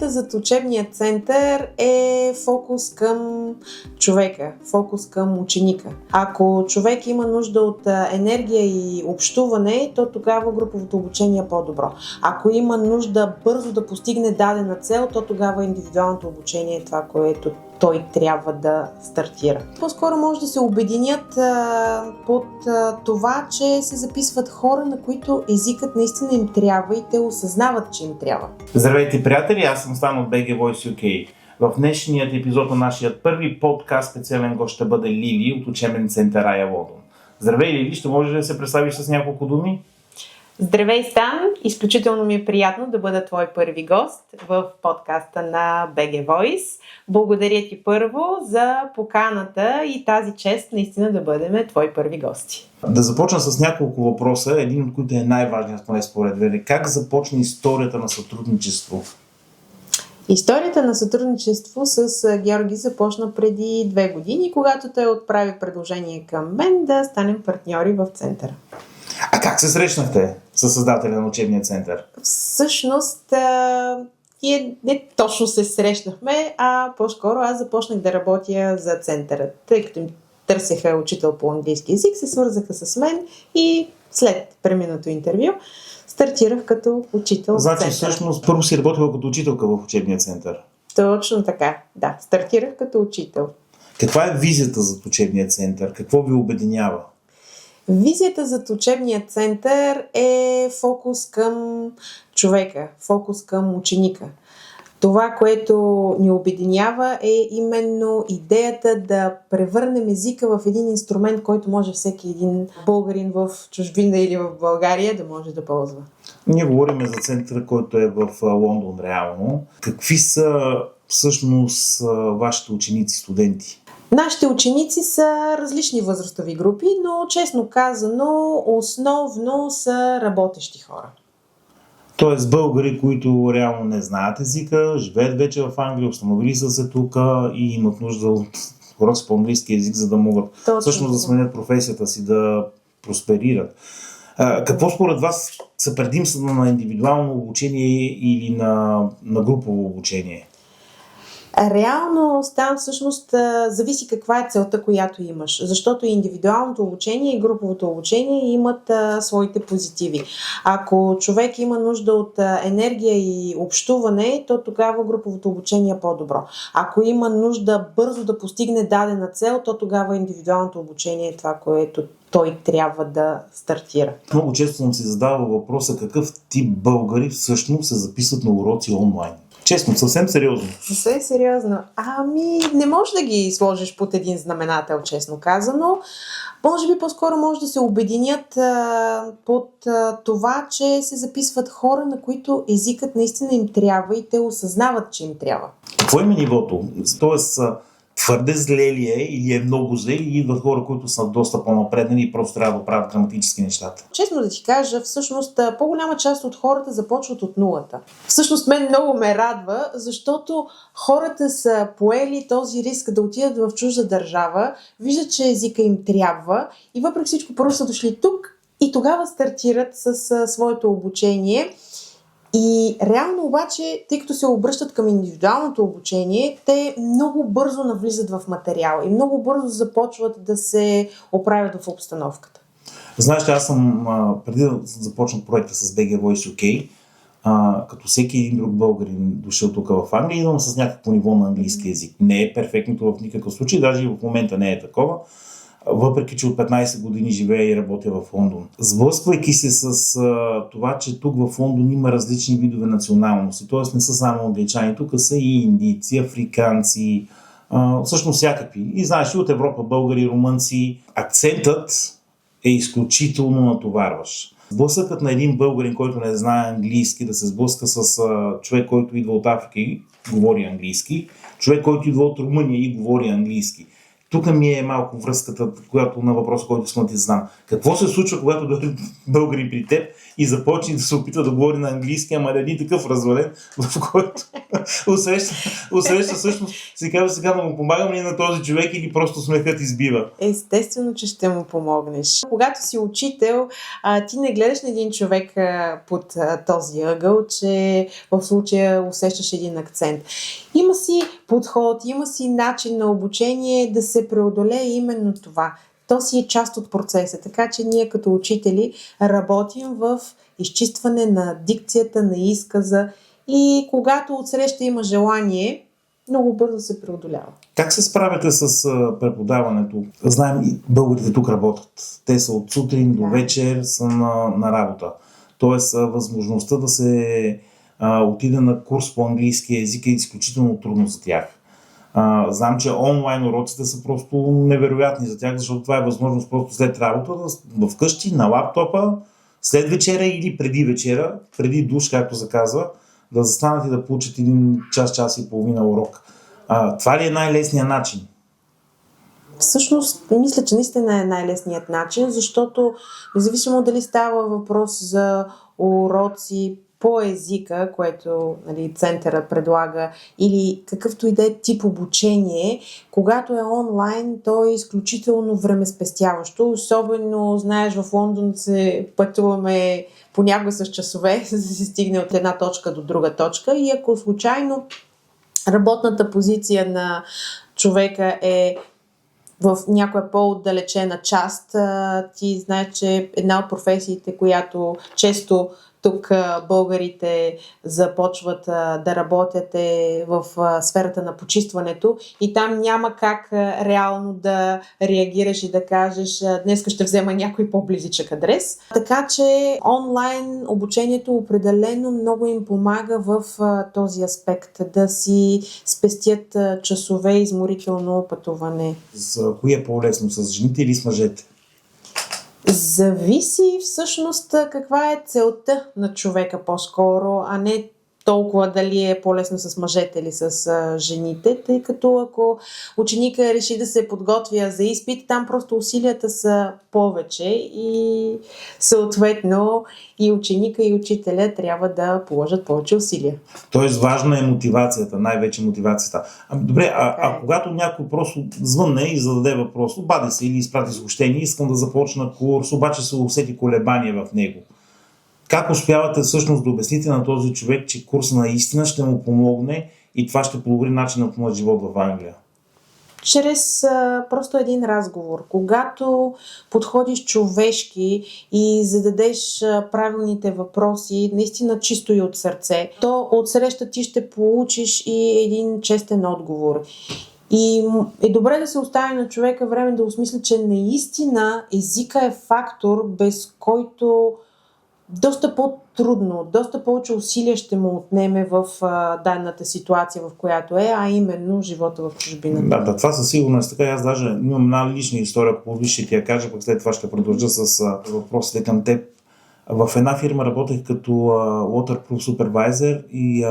Визията зад учебния център е фокус към човека, фокус към ученика. Ако човек има нужда от енергия и общуване, то тогава груповото обучение е по-добро. Ако има нужда бързо да постигне дадена цел, то тогава индивидуалното обучение е това, което той трябва да стартира. По-скоро може да се обединят под това, че се записват хора, на които езикът наистина им трябва и те осъзнават, че им трябва. Здравейте, приятели! Аз съм Стан от BG Voice UK. В днешният епизод на нашия първи подкаст специален гост ще бъде Лили от учебен център Ая Лондон. Здравей, Лили! Ще можеш да се представиш с няколко думи? Здравей, Стан! Изключително ми е приятно да бъда твой първи гост в подкаста на BG Voice. Благодаря ти първо за поканата и тази чест наистина да бъдем твои първи гости. Да започна с няколко въпроса, един от които е най-важният според мен. Как започна историята на сътрудничество? Историята на сътрудничество с Георги започна преди 2 години, когато той отправи предложение към мен да станем партньори в центъра. А как се срещнахте със създателя на учебния център? Всъщност, не точно се срещнахме, а по-скоро аз започнах да работя за центъра. Тъй като им търсеха учител по английски език, се свързаха с мен и след преминато интервю стартирах като учител в центъра. Значи всъщност първо си работила като учителка в учебния център? Точно така, да. Стартирах като учител. Каква е визията за учебния център? Какво ви обединява? Визията зад учебния център е фокус към човека, фокус към ученика. Това, което ни обединява, е именно идеята да превърнем езика в един инструмент, който може всеки един българин в чужбина или в България да може да ползва. Ние говорим за центъра, който е в Лондон реално. Какви са всъщност вашите ученици, студенти? Нашите ученици са различни възрастови групи, но честно казано, основно са работещи хора. Тоест българи, които реално не знаят езика, живеят вече в Англия, установили са се тук и имат нужда от хора с по-английски език, за да могат всъщност да сменят професията си, да просперират. Какво според вас са предимствата на индивидуално обучение или на групово обучение? Реално там всъщност зависи каква е целта, която имаш, защото и индивидуалното обучение и груповото обучение имат своите позитиви. Ако човек има нужда от енергия и общуване, то тогава груповото обучение е по-добро. Ако има нужда бързо да постигне дадена цел, то тогава индивидуалното обучение е това, което той трябва да стартира. Много често съм си задавал въпроса какъв тип българи всъщност се записват на уроци онлайн. Честно, съвсем сериозно. Съвсем сериозно. Не можеш да ги сложиш под един знаменател, честно казано. Може би по-скоро може да се обединят под това, че се записват хора, на които езикът наистина им трябва и те осъзнават, че им трябва. Какво е нивото? Тоест, твърде зле ли е или е много зле или идват хора, които са доста по-напреднени и просто трябва да правят граматически нещата? Честно да ти кажа, всъщност по-голяма част от хората започват от нулата. Всъщност мен много ме радва, защото хората са поели този риск да отидат в чужда държава, виждат, че езика им трябва и въпреки всичко първо са дошли тук и тогава стартират с своето обучение. И реално обаче, тъй като се обръщат към индивидуалното обучение, те много бързо навлизат в материала и много бързо започват да се оправят в обстановката. Знаеш, аз съм, преди да започна проекта с BG Voice UK, като всеки един друг българин дошъл тук в Англия, идвам с някакво ниво на английски език. Не е перфектното в никакъв случай, даже и в момента не е такова. Въпреки че от 15 години живея и работя в Лондон. Сблъсквайки се с това, че тук в Лондон има различни видове националности, т.е. не са само англичани, тук са и индийци, африканци, всъщност всякакви. И знаеш, и от Европа, българи, румънци. Акцентът е изключително натоварващ. Сблъсъкът на един българин, който не знае английски, да се сблъска с човек, който идва от Африка и говори английски, човек, който идва от Румъния и говори английски. тук ми е малко връзката, която на въпроса, който искам да ти задам. Какво се случва, когато дойде българин при теб и започне да се опитва да говори на английски, ама един такъв развален, в който усеща всъщност, си казва сега да му помагам ли на този човек или просто смехът избива? Естествено, че ще му помогнеш. Когато си учител, ти не гледаш на един човек под този ъгъл, че в случая усещаш един акцент. Има си подход, има си начин на обучение да се преодолее именно това. То си е част от процеса, така че ние като учители работим в изчистване на дикцията, на изказа и когато отсреща има желание, много бързо се преодолява. Как се справяте с преподаването? Знаем, и българите тук работят. Те са от сутрин до вечер, са на работа. Тоест, възможността да се отиде на курс по английски език е изключително трудно за тях. Знам, че онлайн уроците са просто невероятни за тях, защото това е възможност просто след работа, вкъщи, на лаптопа, след вечера или преди вечера, преди душ, както се казва, да застанат и да получат един час и половина урок. Това ли е най-лесният начин? Всъщност, мисля, че наистина е най-лесният начин, защото независимо дали става въпрос за уроци по езика, което центъра предлага, или какъвто и да е тип обучение, когато е онлайн, то е изключително времеспестяващо. Особено, знаеш, в Лондон се пътуваме понякога с часове, за да се стигне от една точка до друга точка и ако случайно работната позиция на човека е в някоя по-отдалечена част, ти знаеш, че една от професиите, която често тук българите започват да работят в сферата на почистването и там няма как реално да реагираш и да кажеш днеска ще взема някой по-близичък адрес. Така че онлайн обучението определено много им помага в този аспект да си спестят часове изморително пътуване. За кои е по-лесно, с жените или с мъжете? Зависи всъщност каква е целта на човека по-скоро, а не толкова дали е по-лесно с мъжете или с жените, тъй като ако ученика реши да се подготвя за изпит, там просто усилията са повече и съответно и ученика и учителя трябва да положат повече усилия. Тоест важна е мотивацията, най-вече мотивацията. Добре, когато някой просто звънне и зададе въпрос, обади се или изпрати съобщение, искам да започна курс, обаче се усети колебание в него. Как успявате всъщност да обясните на този човек, че курсът наистина ще му помогне и това ще подобри начинът на живот в Англия? Чрез просто един разговор. Когато подходиш човешки и зададеш правилните въпроси, наистина чисто и от сърце, то отсреща ти ще получиш и един честен отговор. И е добре да се остави на човека време да осмисли, че наистина езика е фактор, без който доста по-трудно, доста повече усилия ще му отнеме в данната ситуация, в която е, а именно живота в чужбина. Да, това със сигурност така. Аз даже имам една лична история, по ще ти я кажа, пък след това ще продължа с въпросите към теб. В една фирма работех като Waterproof Supervisor и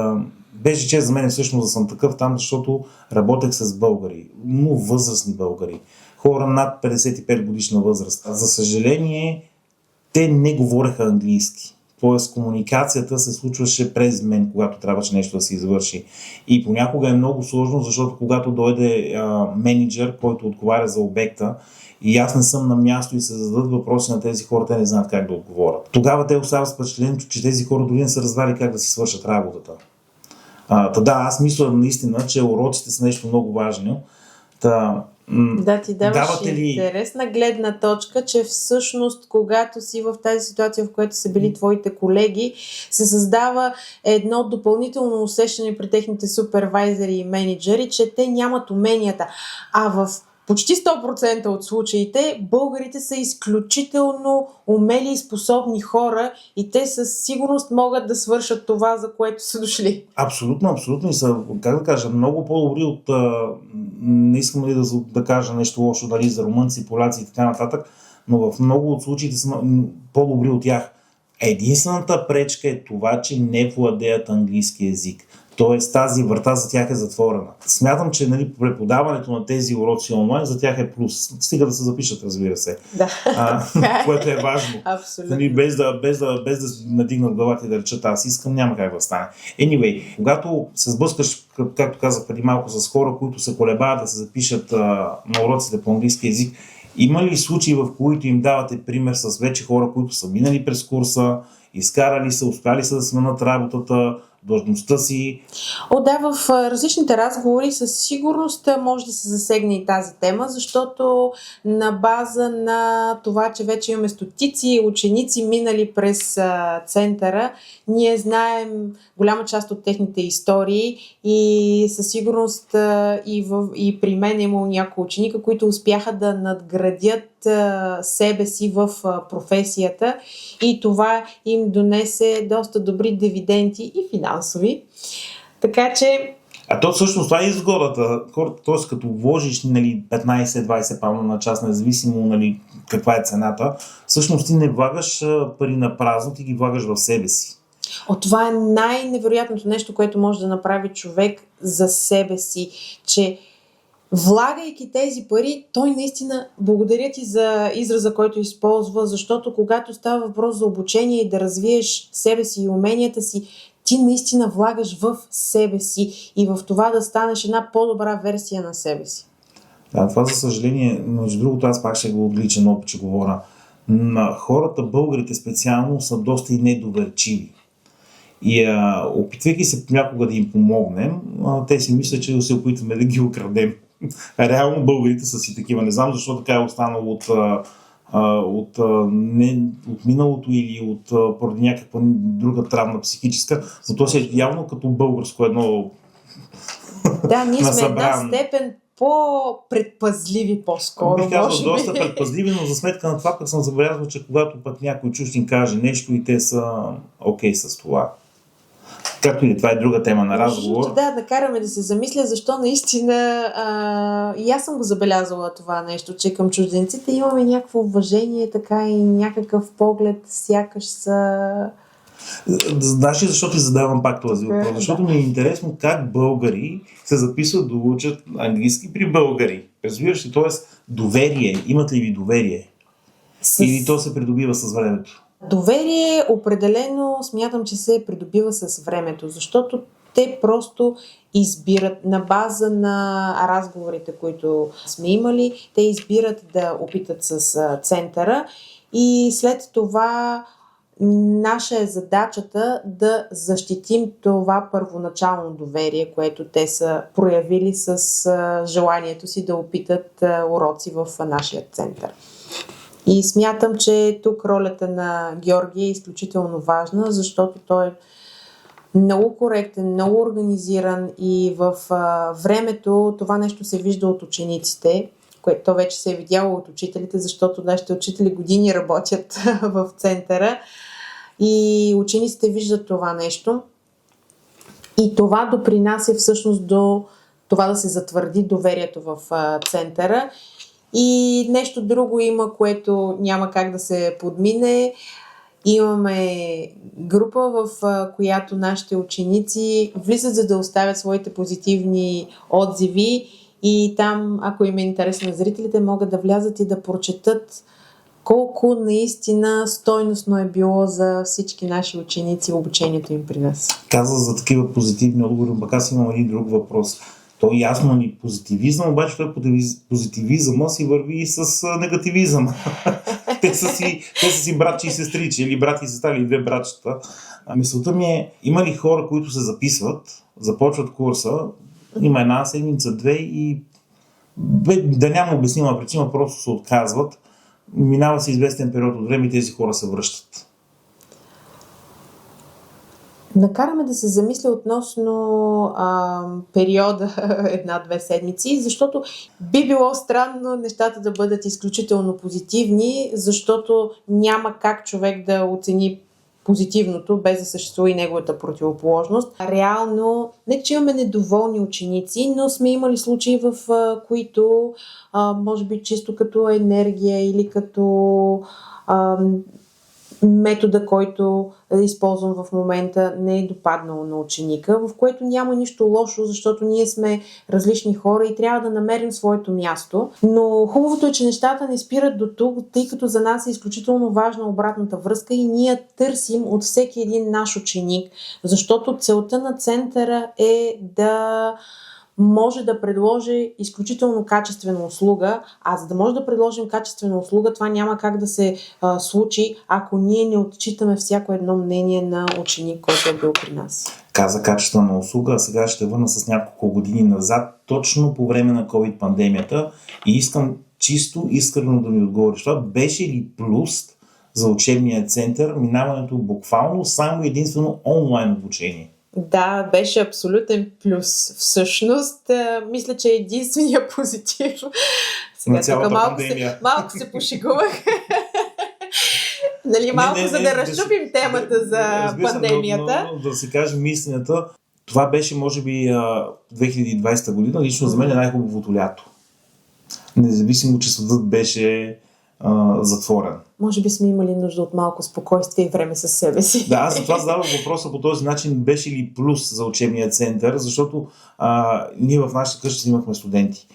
беше чест за мен всъщност да съм такъв там, защото работех с българи, но възрастни българи, хора над 55 годишна възраст. За съжаление, те не говореха английски. Тоест комуникацията се случваше през мен, когато трябваше нещо да се извърши. И понякога е много сложно, защото когато дойде менеджер, който отговаря за обекта, и аз не съм на място и се зададат въпроси на тези хора, те не знаят как да отговорят. Тогава те остават с впечатлението, че тези хора дори не са разбрали как да си свършат работата. Аз мисля наистина, че уроците са нещо много важно. Да, ти даваш интересна гледна точка, че всъщност, когато си в тази ситуация, в която са били твоите колеги, се създава едно допълнително усещане при техните супервайзери и менеджери, че те нямат уменията. А в почти 100% от случаите българите са изключително умели и способни хора и те със сигурност могат да свършат това, за което са дошли. Абсолютно. И са, как да кажа, много по-добри от... не искам ли да кажа нещо лошо дали за румънци, поляци и така нататък, но в много от случаите са по-добри от тях. Единствената пречка е това, че не владеят английски език. Тоест тази врата за тях е затворена. Смятам, че нали, преподаването на тези уроци онлайн за тях е плюс. Стига да се запишат, разбира се. Да. Което е важно. Абсолютно. Нали, без да надигнат главата и да речат аз искам, няма как да стане. Anyway, когато се сблъскаш, както казах преди малко, с хора, които се колебаят да се запишат на уроците по английски език, има ли случаи, в които им давате пример с вече хора, които са минали през курса, изкарали са, успяли са да сменят работата, длъжността си? Да, в различните разговори със сигурност може да се засегне и тази тема, защото на база на това, че вече имаме стотици ученици минали през центъра, ние знаем голяма част от техните истории и със сигурност и при мен е имало някои ученика, които успяха да надградят себе си в професията и това им донесе доста добри дивиденти и финансови. Така че... А то всъщност това е изгодата. Т.е. като вложиш нали, 15-20 пауна на час, независимо нали, каква е цената, всъщност ти не влагаш пари на празно, ти ги влагаш в себе си. Това е най-невероятното нещо, което може да направи човек за себе си, че влагайки тези пари, той наистина, благодаря ти за израза, който използва, защото когато става въпрос за обучение и да развиеш себе си и уменията си, ти наистина влагаш в себе си и в това да станеш една по-добра версия на себе си. Да, това за съжаление, между другото аз пак ще го отличен опит, че говоря. Хората, българите специално, са доста и недоверчиви. И опитвайки се понякога да им помогнем, те си мислят, че да се опитваме да ги украдем. Реално българите са си такива. Не знам защо така е останало от миналото или поради някаква друга травма психическа, но то си е явно като българско едно Да, ние сме една степен по-предпазливи по-скоро. Бих казал доста предпазливи, но за сметка на това пък съм забелязал, че когато пък някой чуждин каже нещо и те са окей с това. Както и това е друга тема на разговор. Да караме да се замисля, защо наистина и аз съм го забелязала това нещо, че към чужденците имаме някакво уважение, така и някакъв поглед, сякаш са... Знаеш ли защо ти задавам пак този въпрос? Защото ми е интересно как българи се записват да учат английски при българи. Разбираш ли? Тоест доверие. Имат ли ви доверие? Или то се придобива с времето? Доверие определено смятам, че се придобива с времето, защото те просто избират на база на разговорите, които сме имали, те избират да опитат с центъра и след това наша е задачата да защитим това първоначално доверие, което те са проявили с желанието си да опитат уроци в нашия център. И смятам, че тук ролята на Георги е изключително важна, защото той е много коректен, много организиран и в времето това нещо се вижда от учениците, което вече се е видяло от учителите, защото нашите учители години работят в центъра и учениците виждат това нещо. И това допринася всъщност до това да се затвърди доверието в центъра. И нещо друго има, което няма как да се подмине. Имаме група, в която нашите ученици влизат, за да оставят своите позитивни отзиви и там, ако им е интересно на зрителите, могат да влязат и да прочетат колко наистина стойностно е било за всички наши ученици обучението им при нас. Каза за такива позитивни отговори, пък аз имам един друг въпрос. То ясно ни позитивизъм, обаче той позитивизъма си върви и с негативизъм. те са си братчи и сестричи, или брати и сестра, или две братчета. Мисълта ми е, има ли хора, които се записват, започват курса, има една седмица, две и да няма обяснима причина, просто се отказват, минава се известен период от време и тези хора се връщат. Накараме да се замисля относно периода една-две седмици, защото би било странно нещата да бъдат изключително позитивни, защото няма как човек да оцени позитивното, без да съществува и неговата противоположност. Реално, не че имаме недоволни ученици, но сме имали случаи, в които може би чисто като енергия или като метода, който използвам в момента, не е допаднал на ученика, в което няма нищо лошо, защото ние сме различни хора и трябва да намерим своето място. Но хубавото е, че нещата не спират до тук, тъй като за нас е изключително важна обратната връзка и ние търсим от всеки един наш ученик, защото целта на центъра е да може да предложи изключително качествена услуга, а за да може да предложим качествена услуга, това няма как да се случи, ако ние не отчитаме всяко едно мнение на ученик, който е бил при нас. Каза качествена услуга, а сега ще върна с няколко години назад, точно по време на COVID-пандемията и искам чисто искрено да ми отговориш. Това беше ли плюс за учебния център, минаването буквално само единствено онлайн обучение? Да, беше абсолютен плюс. Всъщност, мисля, че единствения позитив. Сега тук малко се пошегувах. Нали, малко за да разчупим темата за пандемията. Но да си кажем истината, това беше може би 2020 година, лично за мен е най-хубавото лято. Независимо, че съдът беше затворен. Може би сме имали нужда от малко спокойствие и време със себе си. Да, аз затова задавам въпроса по този начин, беше ли плюс за учебния център, защото ние в нашата къща имахме студенти.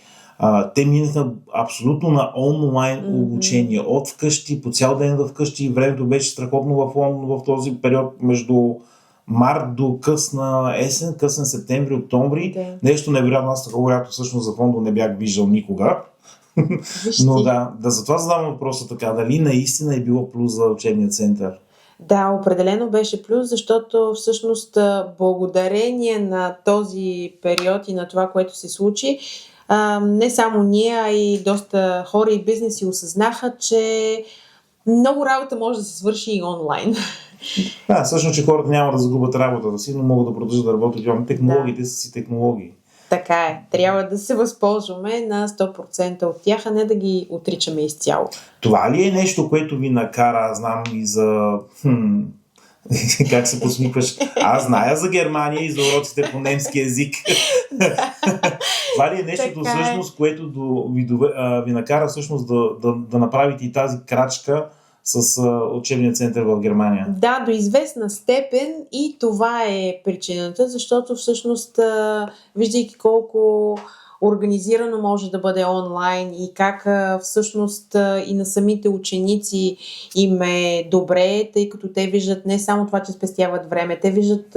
Те минаха абсолютно на онлайн обучение. От вкъщи, по цял ден в къщи. Времето беше страхотно в Лондон в този период между март до късна есен, късен септември, октомври. Да. Нещо невероятно. Аз такова лято всъщност за Лондон не бях виждал никога. Но да, затова задавам въпроса така. Дали наистина е било плюс за учебния център? Да, определено беше плюс, защото всъщност благодарение на този период и на това, което се случи, не само ние, а и доста хора и бизнеси осъзнаха, че много работа може да се свърши и онлайн. Да, всъщност, че хората няма да загубят работата си, но могат да продължат да работят. Технологиите са си технологии. Така е. Трябва да се възползваме на 100% от тях, а не да ги отричаме изцяло. Това ли е нещо, което ви накара, знам и за... как се посмихваш? Аз зная за Германия и за уроците по немски език. Това ли е нещото всъщност, което ви накара всъщност да направите и тази крачка с учебния център в Германия? Да, до известна степен и това е причината, защото всъщност, виждайки колко организирано може да бъде онлайн и как всъщност и на самите ученици им е добре, тъй като те виждат не само това, че спестяват време, те виждат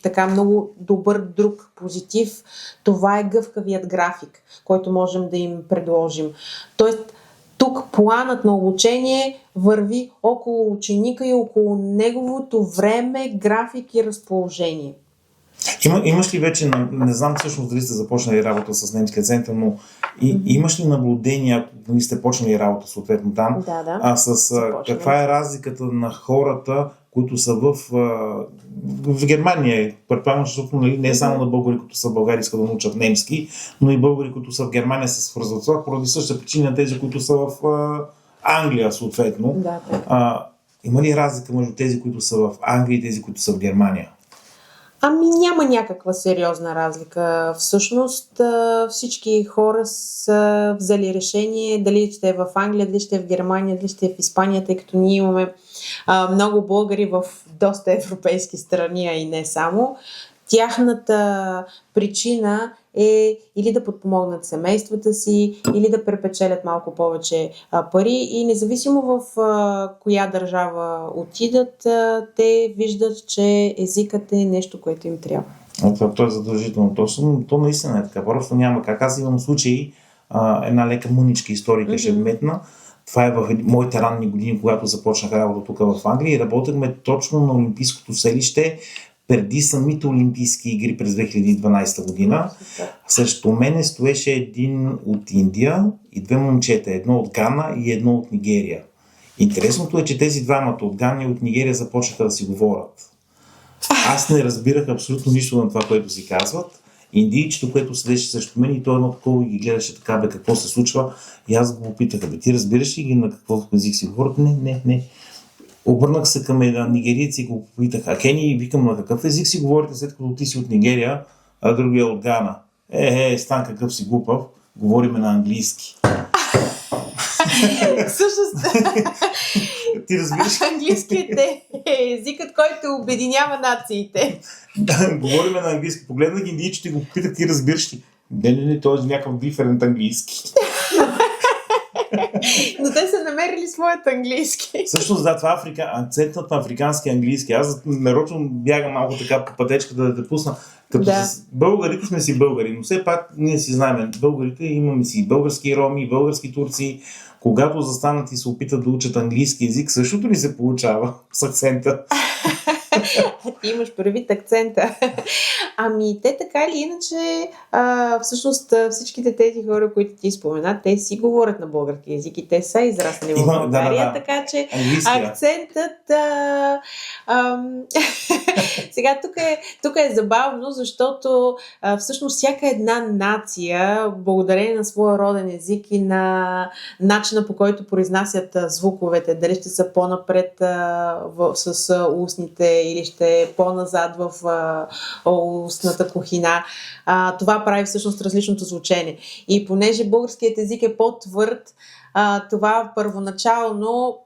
така много добър друг позитив. Това е гъвкавият график, който можем да им предложим. Тоест, тук планът на обучение върви около ученика и около неговото време, график и разположение. Имаш ли вече, не знам всъщност дали сте започнали работа с немския център, но имаш ли наблюдения, ако сте почнали работа съответно там, каква е разликата на хората, които са в Германия? Предполагам, защото не е само на българи, които са в България, искат да научат немски, но и българи, които са в Германия се свързват това, поради същата причина тези, които са в Англия съответно. Има ли разлика между тези, които са в Англия и тези, които са в Германия? Няма някаква сериозна разлика. Всъщност всички хора са взели решение дали ще е в Англия, дали ще е в Германия, дали ще е в Испания, тъй като ние имаме много българи в доста европейски страни, а и не само. Тяхната причина е или да подпомогнат семействата си, или да препечелят малко повече пари и независимо в коя държава отидат, те виждат, че езикът е нещо, което им трябва. Това е задължително. То наистина е така. Просто няма как. Аз имам случаи, една лека мъничка историка ще вметна. Това е в моите ранни години, когато започнах работа тук в Англия и работехме точно на Олимпийското селище преди самите Олимпийски игри през 2012 година. Срещу мене стоеше един от Индия и две момчета, едно от Гана и едно от Нигерия. Интересното е, че тези двамата от Гана и от Нигерия започнаха да си говорят. Аз не разбирах абсолютно нищо на това, което си казват. Индийчето, което седеше срещу мен и той едно такова ги гледаше така, какво се случва. И аз го попитах, ти разбираш ли ги на какво език си говорят? Не. Обърнах се към един нигериец и го попитах, Кени, викам, на какъв език си говорите, след като ти си от Нигерия, а другия от Гана? Стан, какъв си глупав, говориме на английски. Всъщност, ти разбираш. Английският е езикът, който обединява нациите. Говорим на английски. Погледна ги индийчето и го питах, ти разбираш ли? Не, той е някакъв диферент английски. Но те са намерили своят английски. Всъщност, да, това акцентът на африкански английски. Аз нарочно бягам малко така по пътечката да те пусна. Като Да. с българите сме си българи, но все пак ние си знаем, българите имаме си български роми, български турци. Когато застанат и се опитат да учат английски език, същото ли се получава с акцента? Имаш предвид акцента. Ами те така или иначе, всъщност всичките тези хора, които ти спомена, те си говорят на български език и те са израснали в България, така че акцентът... Сега тук е забавно, защото всъщност всяка една нация, благодарение на своя роден език и на начина, по който произнасят звуковете, дали ще са по-напред с устните или ще е по-назад в устната кухина. Това прави всъщност различното звучение. И понеже българският език е по-твърд, това първоначално,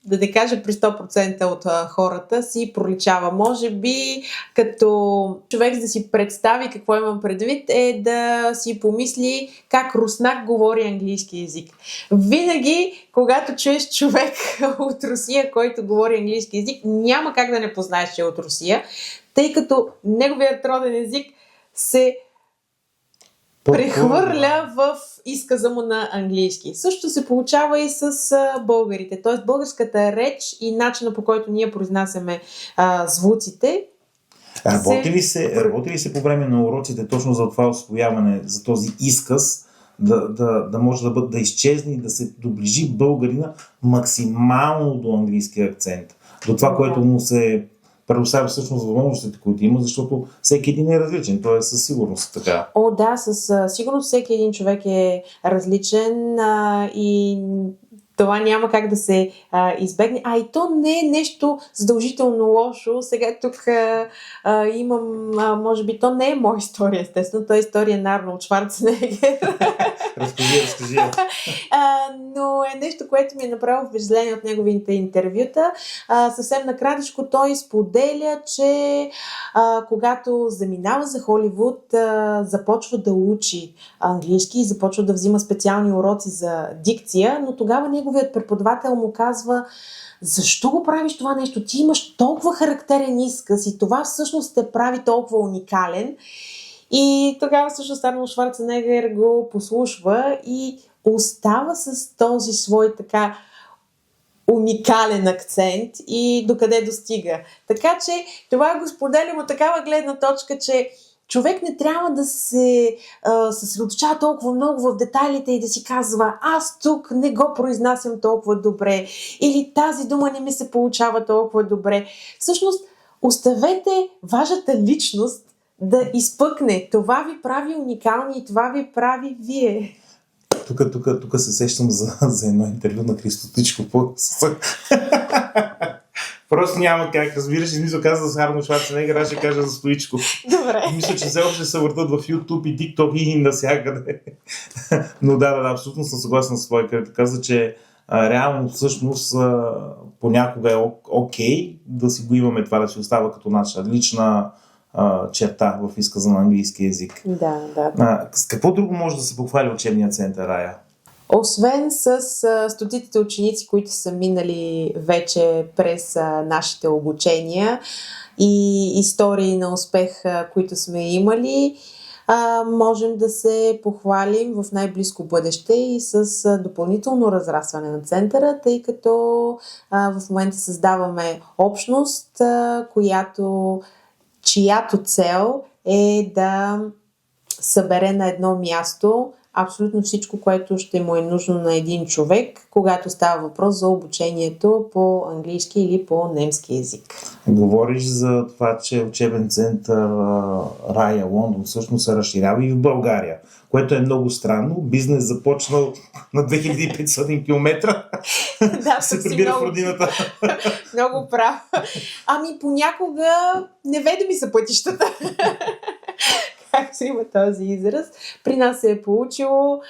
да не кажа при 100% от хората, си проличава. Може би, като човек да си представи какво имам предвид, е да си помисли как руснак говори английски език. Винаги, когато чуеш човек от Русия, който говори английски език, няма как да не познаеш, че е от Русия, тъй като неговият роден език се прехвърля в изказа му на английски. Също се получава и с българите. Т.е. българската реч и начина, по който ние произнасяме звуците. Работи ли се по време на уроците точно за това усвояване, за този изказ, да може да изчезне и да се доближи българина максимално до английския акцент? До това, което му се предоставя всъщност възможностите, които има, защото всеки един е различен. То е със сигурност така. О, да, със сигурност всеки един човек е различен и това няма как да се избегне. И то не е нещо задължително лошо. Сега тук имам, може би, то не е моя история, естествено. То е история на Арнолд Шварценегер. Разкажи. Но е нещо, което ми е направило впечатление от неговите интервюта. Съвсем накратичко той споделя, че когато заминава за Холивуд, започва да учи английски и започва да взима специални уроци за дикция, но тогава неговият преподавател му казва: защо го правиш това нещо? Ти имаш толкова характерен изказ и това всъщност те прави толкова уникален. И тогава всъщност Арнолд Шварценегер го послушва и остава с този свой така уникален акцент и докъде достига. Така че това го споделям от такава гледна точка, че човек не трябва да се съсредоточава толкова много в детайлите и да си казва: аз тук не го произнасям толкова добре или тази дума не ми се получава толкова добре. Всъщност, оставете вашата личност да изпъкне. Това ви прави уникални и това ви прави вие. Тук се сещам за едно интервю на Христо Тичков. Просто няма как, разбираш, измисъл каза за Арнолд Шварценегер, аз ще кажа за Стоичков. Добре. Мисля, че все още се въртат в YouTube и TikTok и навсякъде. Но да, абсолютно съм съгласен с това, където каза, че реално всъщност понякога е окей да си го имаме това, да си остава като наша лична черта в изказа на английски език. Да. С какво друго може да се похвали учебния център, Рая? Освен с стотиците ученици, които са минали вече през нашите обучения и истории на успех, които сме имали, можем да се похвалим в най-близко бъдеще и с допълнително разрастване на центъра, тъй като в момента създаваме общност, чиято цел е да събере на едно място абсолютно всичко, което ще му е нужно на един човек, когато става въпрос за обучението по английски или по немски език. Говориш за това, че учебен център Рая Лондон всъщност се разширява и в България, което е много странно. Бизнес започнал на 2500 км. Да, се прибира в родината. Много прав. Понякога неведоми са пътищата. Както има този израз. При нас се е получило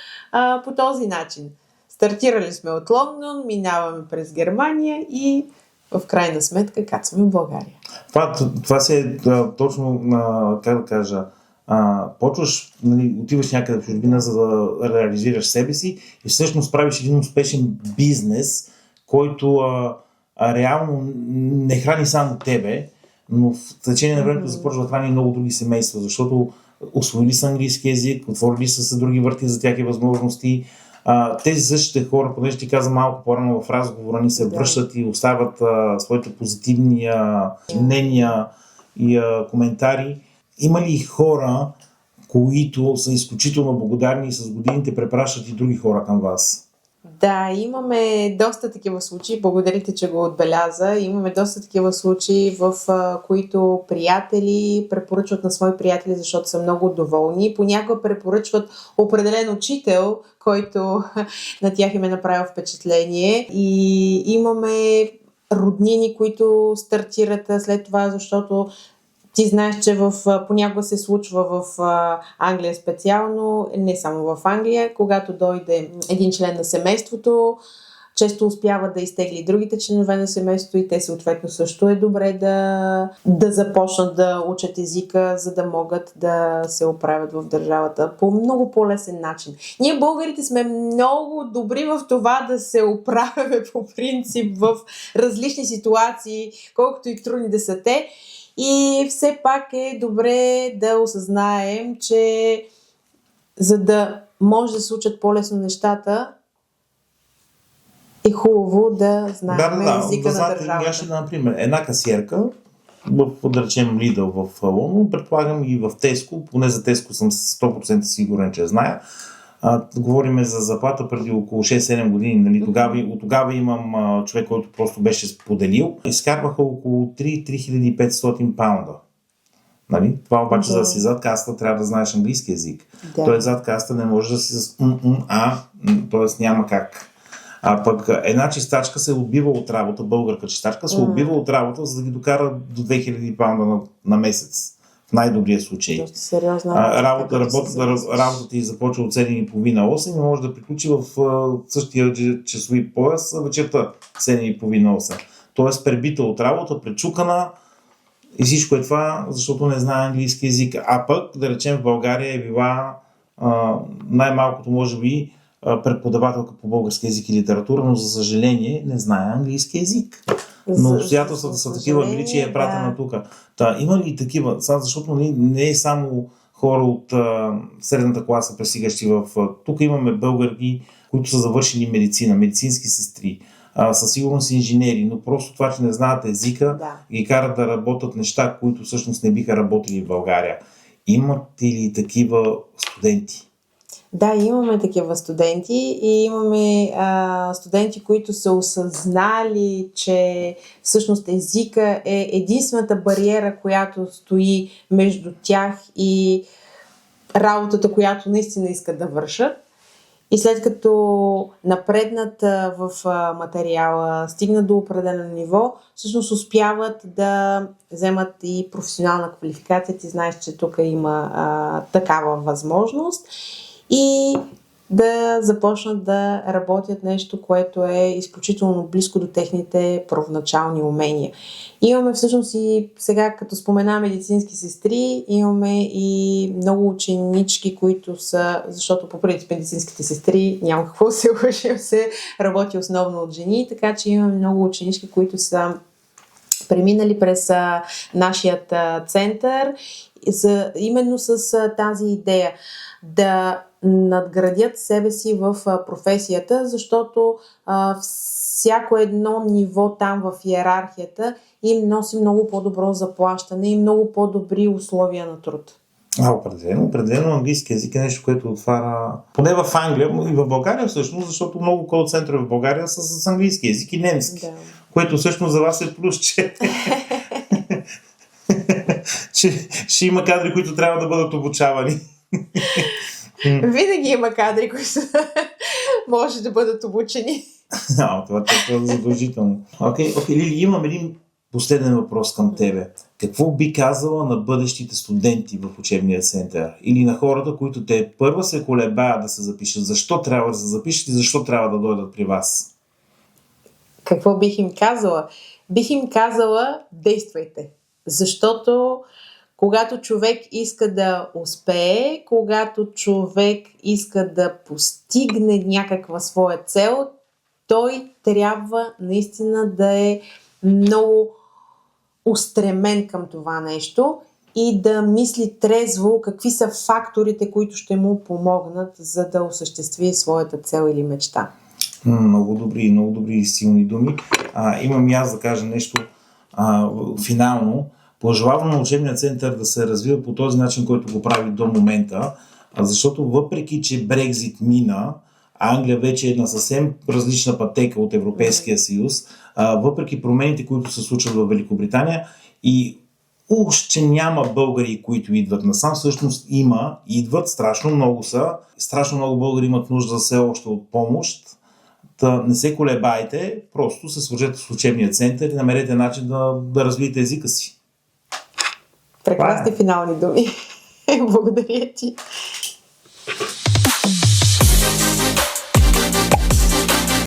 по този начин. Стартирали сме от Лондон, минаваме през Германия и в крайна сметка кацаме в България. Това си точно, как да кажа, почваш, нали, отиваш някъде в чужбина, за да реализираш себе си и всъщност правиш един успешен бизнес, който реално не храни само тебе, но в течение на времето започва да храни много други семейства, защото усвоили са английски език, отворили са се други върти за тях и възможности. Тези същите хора, понеже ти каза малко по-рано в разговора, ни се връщат и оставят своите позитивни мнения и коментари. Има ли хора, които са изключително благодарни и с годините препращат и други хора към вас? Да, имаме доста такива случаи. Благодарите, че го отбеляза. Имаме доста такива случаи, в които приятели препоръчват на свои приятели, защото са много доволни. Понякога препоръчват определен учител, който на тях им е направил впечатление. И имаме роднини, които стартират след това, защото ти знаеш, че понякога се случва в Англия специално, не само в Англия, когато дойде един член на семейството, често успява да изтегли другите членове на семейството и те съответно също е добре да започнат да учат езика, за да могат да се оправят в държавата по много по-лесен начин. Ние българите сме много добри в това да се оправяме по принцип в различни ситуации, колкото и трудни да са те. И все пак е добре да осъзнаем, че за да може да се случат по-лесно нещата, е хубаво да знаем езика на държавата. Ще да, например, една касиерка, да речем Lidl в Лондон, предполагам и в Tesco, поне за Tesco съм 100% сигурен, че зная. Говориме за заплата преди около 6-7 години. Нали? Тогава имам човек, който просто беше споделил. Изкарваха около 3500 паунда. Нали? Това обаче, за да си зад каста, трябва да знаеш английски език. Да. Той зад каста не може да си с т.е. няма как. А пък една чистачка се отбива от работа, българка чистачка се отбива от работа, за да ги докара до 2000 паунда на месец. В най-добрия случай. Работата ти започва от 7:30-8 и може да приключи в същия часови пояс вечерта 7:30-8. Тоест пребита от работа, пречукана и всичко е това, защото не знае английски език. А пък, да речем, в България е била най-малкото, може би, преподавателка по български език и литература, но за съжаление не знае английски език. Но обстоятелствата са такива, били, че е пратена тук. Има ли такива? Защото не е само хора от средната класа, пресигащи тук имаме българи, които са завършили медицина, медицински сестри, със сигурност инженери, но просто това, че не знаят езика, ги карат да работят неща, които всъщност не биха работили в България. Имате ли такива студенти? Да, имаме такива студенти и имаме студенти, които са осъзнали, че всъщност езика е единствената бариера, която стои между тях и работата, която наистина искат да вършат. И след като напреднат в материала, стигнат до определено ниво, всъщност успяват да вземат и професионална квалификация. Ти знаеш, че тук има такава възможност. И да започнат да работят нещо, което е изключително близко до техните първоначални умения. Имаме всъщност и сега, като спомена медицински сестри, имаме и много ученички, които са, защото по принцип медицинските сестри, няма какво да се лъжим, се работи основно от жени, така че имаме много ученички, които са преминали през нашият център, именно с тази идея да надградят себе си в професията, защото всяко едно ниво там в иерархията им носи много по-добро заплащане и много по-добри условия на труд. Определено английски език е нещо, което отваря, поне в Англия и в България всъщност, защото много кол-центрове в България са с английски език и немски, което всъщност за вас е плюс, че ще има кадри, които трябва да бъдат обучавани. Винаги има кадри, които може да бъдат обучени. Това е задължително. Окей, Лили, имам един Последен въпрос към тебе. Какво би казала на бъдещите студенти в учебния център? Или на хората, които те първа се колебаят да се запишат? Защо трябва да се запишат и защо трябва да дойдат при вас? Какво бих им казала? Бих им казала, действайте. Защото когато човек иска да успее, когато човек иска да постигне някаква своя цел, той трябва наистина да е много устремен към това нещо и да мисли трезво какви са факторите, които ще му помогнат, за да осъществи своята цел или мечта. Много добри и силни думи. Имам и аз да кажа нещо финално. Пожелавам на учебния център да се развива по този начин, който го прави до момента, защото въпреки, че Брекзит мина, Англия вече е на съвсем различна пътека от Европейския съюз, въпреки промените, които се случват в Великобритания и че няма българи, които идват насам, всъщност идват, страшно много са, страшно много българи имат нужда все още от помощ. Да не се колебайте, просто се свържете с учебния център и намерете начин да развиете езика си. Прекрасни финални думи. Благодаря ти.